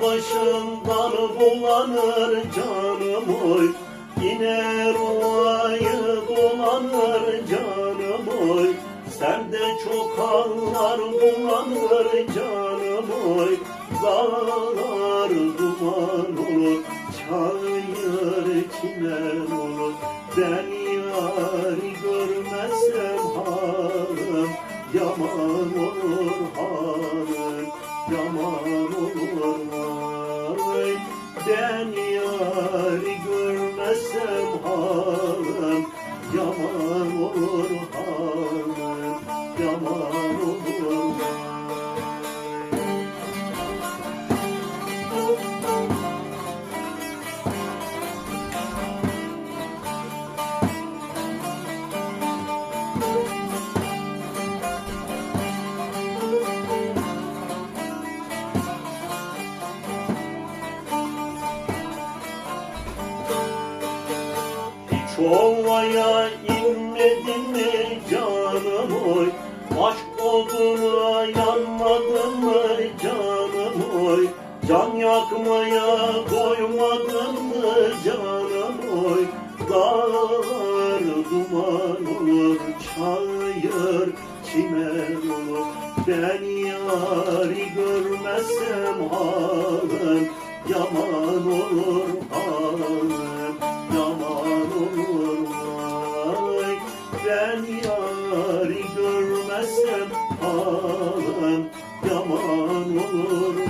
başından bulanır canım oy. İner ovayı dolanır canım oy. Sende çok hallar bulanır canım oy. Dağlar duman olur, çayır çimen olur. Ben yari görmezsem halım yaman olur halım, yaman olur vay. Ben yari görmezsem halım yaman olur halım, yaman olur vay. Ovaya inmedin mi canım oy? Aşk oduna yanmadın mı canım oy? Can yakmaya doymadın mı canım oy? Dağlar duman olur, çayır çimen olur. Ben yari görmezsem halım yaman olur halım, yaman olur vay. Ben yari görmezsem halım yaman olur.